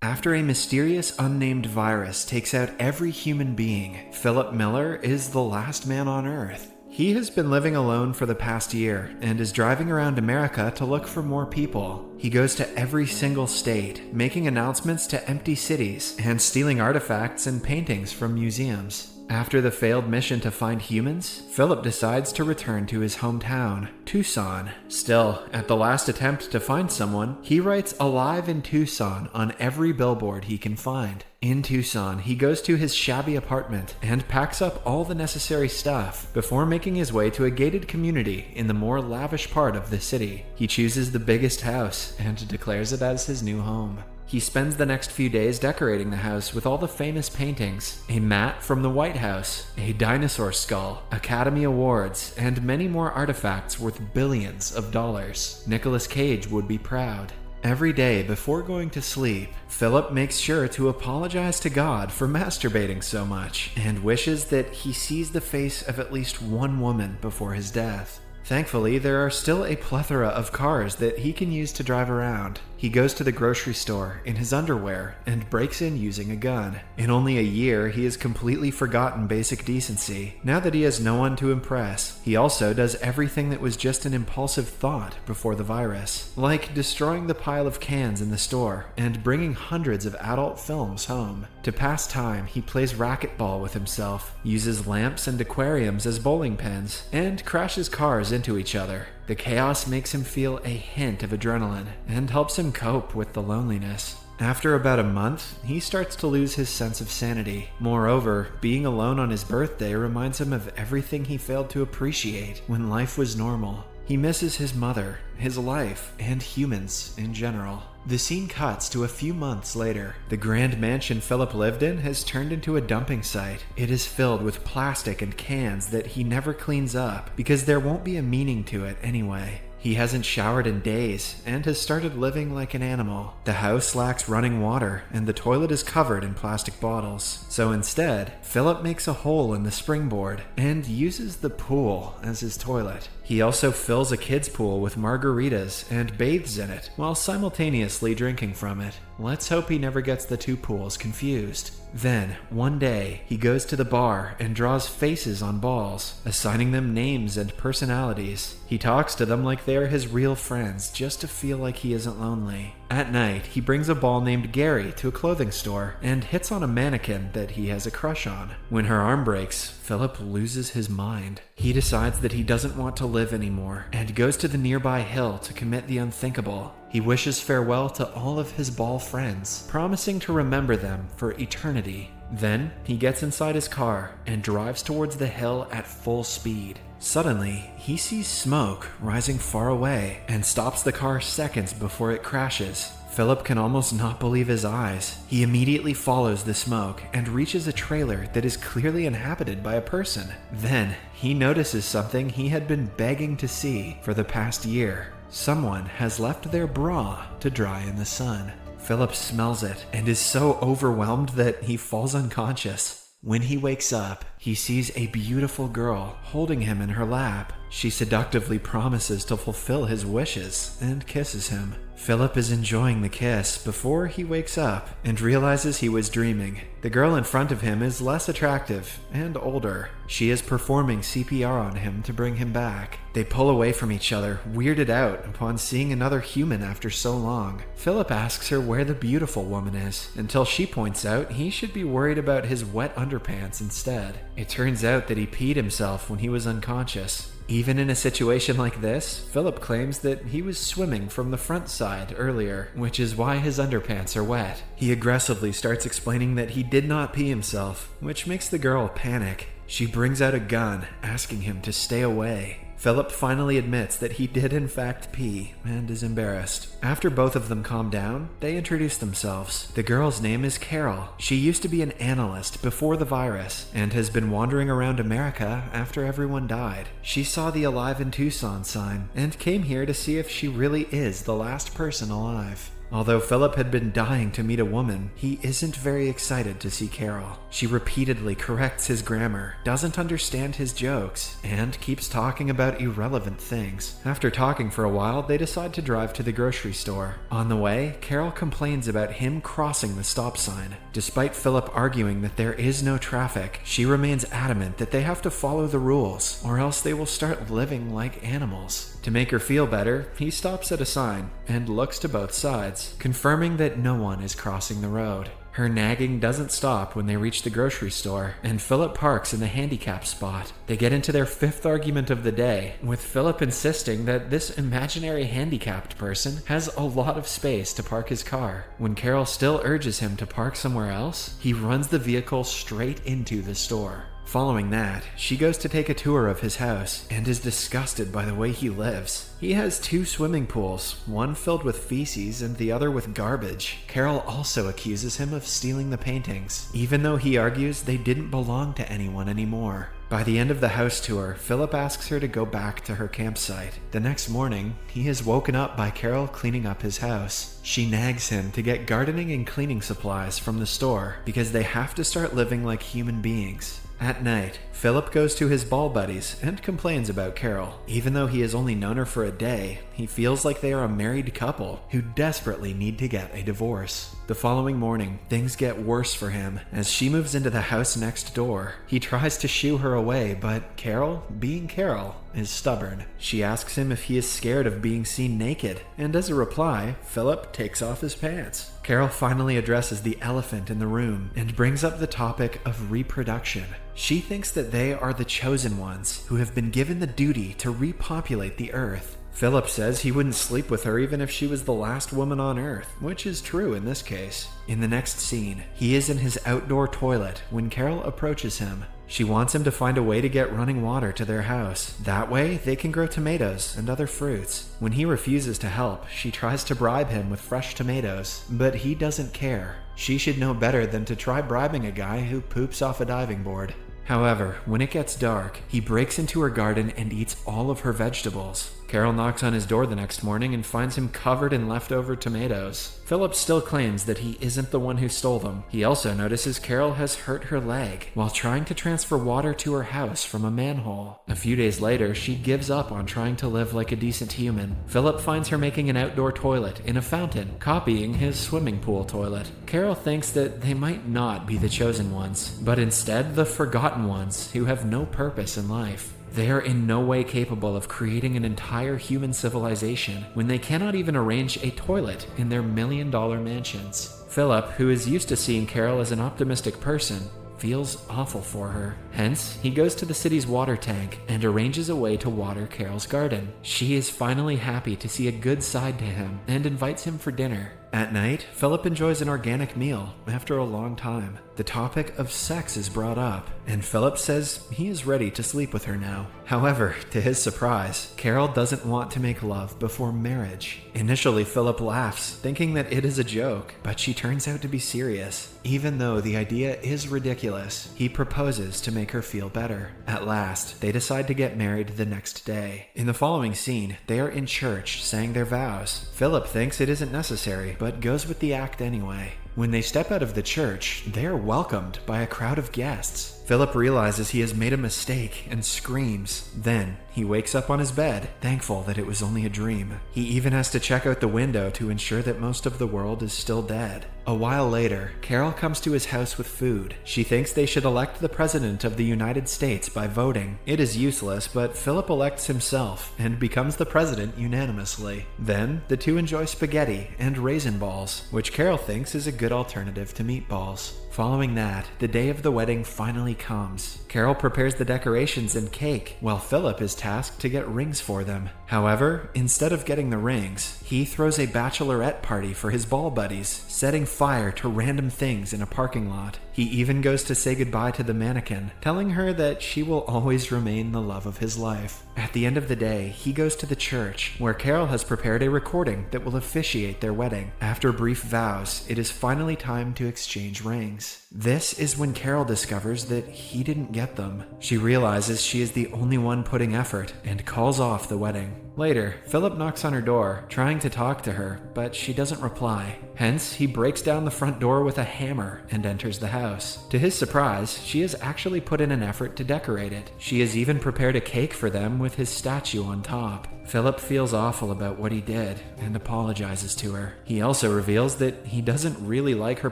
After a mysterious unnamed virus takes out every human being, Philip Miller is the last man on Earth. He has been living alone for the past year and is driving around America to look for more people. He goes to every single state, making announcements to empty cities and stealing artifacts and paintings from museums. After the failed mission to find humans, Philip decides to return to his hometown, Tucson. Still, at the last attempt to find someone, he writes "Alive in Tucson" on every billboard he can find. In Tucson, he goes to his shabby apartment and packs up all the necessary stuff before making his way to a gated community in the more lavish part of the city. He chooses the biggest house and declares it as his new home. He spends the next few days decorating the house with all the famous paintings, a mat from the White House, a dinosaur skull, Academy Awards, and many more artifacts worth billions of dollars. Nicolas Cage would be proud. Every day before going to sleep, Philip makes sure to apologize to God for masturbating so much and wishes that he sees the face of at least one woman before his death. Thankfully, there are still a plethora of cars that he can use to drive around. He goes to the grocery store in his underwear and breaks in using a gun. In only a year, he has completely forgotten basic decency, now that he has no one to impress. He also does everything that was just an impulsive thought before the virus, like destroying the pile of cans in the store and bringing hundreds of adult films home. To pass time, he plays racquetball with himself, uses lamps and aquariums as bowling pins, and crashes cars into each other. The chaos makes him feel a hint of adrenaline and helps him cope with the loneliness. After about a month, he starts to lose his sense of sanity. Moreover, being alone on his birthday reminds him of everything he failed to appreciate when life was normal. He misses his mother, his life, and humans in general. The scene cuts to a few months later. The grand mansion Philip lived in has turned into a dumping site. It is filled with plastic and cans that he never cleans up because there won't be a meaning to it anyway. He hasn't showered in days and has started living like an animal. The house lacks running water and the toilet is covered in plastic bottles. So instead, Philip makes a hole in the springboard and uses the pool as his toilet. He also fills a kid's pool with margaritas and bathes in it while simultaneously drinking from it. Let's hope he never gets the two pools confused. Then, one day, he goes to the bar and draws faces on balls, assigning them names and personalities. He talks to them like they are his real friends just to feel like he isn't lonely. At night, he brings a ball named Gary to a clothing store and hits on a mannequin that he has a crush on. When her arm breaks, Philip loses his mind. He decides that he doesn't want to live anymore and goes to the nearby hill to commit the unthinkable. He wishes farewell to all of his ball friends, promising to remember them for eternity. Then, he gets inside his car and drives towards the hill at full speed. Suddenly, he sees smoke rising far away and stops the car seconds before it crashes. Philip can almost not believe his eyes. He immediately follows the smoke and reaches a trailer that is clearly inhabited by a person. Then, he notices something he had been begging to see for the past year. Someone has left their bra to dry in the sun. Philip smells it and is so overwhelmed that he falls unconscious. When he wakes up, he sees a beautiful girl holding him in her lap. She seductively promises to fulfill his wishes and kisses him. Philip is enjoying the kiss before he wakes up and realizes he was dreaming. The girl in front of him is less attractive and older. She is performing CPR on him to bring him back. They pull away from each other, weirded out upon seeing another human after so long. Philip asks her where the beautiful woman is, until she points out he should be worried about his wet underpants instead. It turns out that he peed himself when he was unconscious. Even in a situation like this, Philip claims that he was swimming from the front side earlier, which is why his underpants are wet. He aggressively starts explaining that he did not pee himself, which makes the girl panic. She brings out a gun, asking him to stay away. Philip finally admits that he did in fact pee and is embarrassed. After both of them calm down, they introduce themselves. The girl's name is Carol. She used to be an analyst before the virus and has been wandering around America after everyone died. She saw the Alive in Tucson sign and came here to see if she really is the last person alive. Although Philip had been dying to meet a woman, he isn't very excited to see Carol. She repeatedly corrects his grammar, doesn't understand his jokes, and keeps talking about irrelevant things. After talking for a while, they decide to drive to the grocery store. On the way, Carol complains about him crossing the stop sign. Despite Philip arguing that there is no traffic, she remains adamant that they have to follow the rules, or else they will start living like animals. To make her feel better, he stops at a sign and looks to both sides, confirming that no one is crossing the road. Her nagging doesn't stop when they reach the grocery store, and Philip parks in the handicap spot. They get into their fifth argument of the day, with Philip insisting that this imaginary handicapped person has a lot of space to park his car. When Carol still urges him to park somewhere else, he runs the vehicle straight into the store. Following that, she goes to take a tour of his house and is disgusted by the way he lives. He has 2 swimming pools, one filled with feces and the other with garbage. Carol also accuses him of stealing the paintings, even though he argues they didn't belong to anyone anymore. By the end of the house tour, Philip asks her to go back to her campsite. The next morning, he is woken up by Carol cleaning up his house. She nags him to get gardening and cleaning supplies from the store because they have to start living like human beings. At night, Philip goes to his ball buddies and complains about Carol. Even though he has only known her for a day, he feels like they are a married couple who desperately need to get a divorce. The following morning, things get worse for him as she moves into the house next door. He tries to shoo her away, but Carol, being Carol, is stubborn. She asks him if he is scared of being seen naked, and as a reply, Philip takes off his pants. Carol finally addresses the elephant in the room and brings up the topic of reproduction. She thinks that they are the chosen ones who have been given the duty to repopulate the earth. Philip says he wouldn't sleep with her even if she was the last woman on Earth, which is true in this case. In the next scene, he is in his outdoor toilet when Carol approaches him. She wants him to find a way to get running water to their house. That way, they can grow tomatoes and other fruits. When he refuses to help, she tries to bribe him with fresh tomatoes, but he doesn't care. She should know better than to try bribing a guy who poops off a diving board. However, when it gets dark, he breaks into her garden and eats all of her vegetables. Carol knocks on his door the next morning and finds him covered in leftover tomatoes. Philip still claims that he isn't the one who stole them. He also notices Carol has hurt her leg while trying to transfer water to her house from a manhole. A few days later, she gives up on trying to live like a decent human. Philip finds her making an outdoor toilet in a fountain, copying his swimming pool toilet. Carol thinks that they might not be the chosen ones, but instead the forgotten ones who have no purpose in life. They are in no way capable of creating an entire human civilization when they cannot even arrange a toilet in their million-dollar mansions. Philip, who is used to seeing Carol as an optimistic person, feels awful for her. Hence, he goes to the city's water tank and arranges a way to water Carol's garden. She is finally happy to see a good side to him and invites him for dinner. At night, Philip enjoys an organic meal after a long time. The topic of sex is brought up, and Philip says he is ready to sleep with her now. However, to his surprise, Carol doesn't want to make love before marriage. Initially, Philip laughs, thinking that it is a joke, but she turns out to be serious. Even though the idea is ridiculous, he proposes to make her feel better. At last, they decide to get married the next day. In the following scene, they are in church saying their vows. Philip thinks it isn't necessary, but goes with the act anyway. When they step out of the church, they are welcomed by a crowd of guests. Philip realizes he has made a mistake and screams. Then, he wakes up on his bed, thankful that it was only a dream. He even has to check out the window to ensure that most of the world is still dead. A while later, Carol comes to his house with food. She thinks they should elect the President of the United States by voting. It is useless, but Philip elects himself and becomes the president unanimously. Then, the two enjoy spaghetti and raisin balls, which Carol thinks is a good alternative to meatballs. Following that, the day of the wedding finally comes. Carol prepares the decorations and cake, while Philip is tasked to get rings for them. However, instead of getting the rings, he throws a bachelorette party for his ball buddies, setting fire to random things in a parking lot. He even goes to say goodbye to the mannequin, telling her that she will always remain the love of his life. At the end of the day, he goes to the church, where Carol has prepared a recording that will officiate their wedding. After brief vows, it is finally time to exchange rings. This is when Carol discovers that he didn't get them. She realizes she is the only one putting effort and calls off the wedding. Later, Philip knocks on her door, trying to talk to her, but she doesn't reply. Hence, he breaks down the front door with a hammer and enters the house. To his surprise, she has actually put in an effort to decorate it. She has even prepared a cake for them with his statue on top. Philip feels awful about what he did and apologizes to her. He also reveals that he doesn't really like her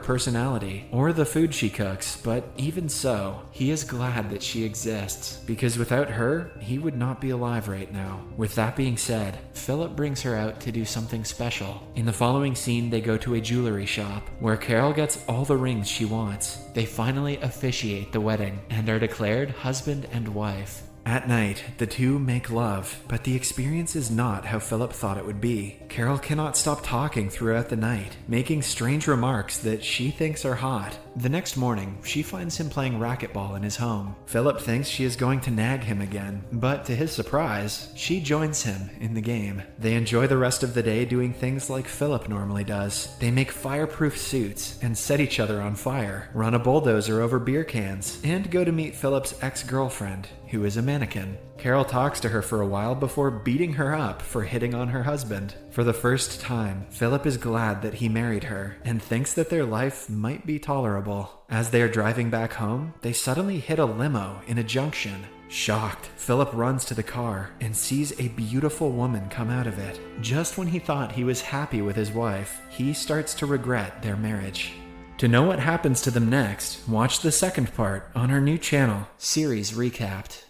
personality or the food she cooks, but even so, he is glad that she exists, because without her, he would not be alive right now. With that being said, Philip brings her out to do something special. In the following scene, they go to a jewelry shop where Carol gets all the rings she wants. They finally officiate the wedding and are declared husband and wife. At night, the two make love, but the experience is not how Philip thought it would be. Carol cannot stop talking throughout the night, making strange remarks that she thinks are hot. The next morning, she finds him playing racquetball in his home. Philip thinks she is going to nag him again, but to his surprise, she joins him in the game. They enjoy the rest of the day doing things like Philip normally does. They make fireproof suits and set each other on fire, run a bulldozer over beer cans, and go to meet Philip's ex-girlfriend, who is a mannequin. Carol talks to her for a while before beating her up for hitting on her husband. For the first time, Philip is glad that he married her and thinks that their life might be tolerable. As they are driving back home, they suddenly hit a limo in a junction. Shocked, Philip runs to the car and sees a beautiful woman come out of it. Just when he thought he was happy with his wife, he starts to regret their marriage. To know what happens to them next, watch the second part on our new channel, Series Recapped.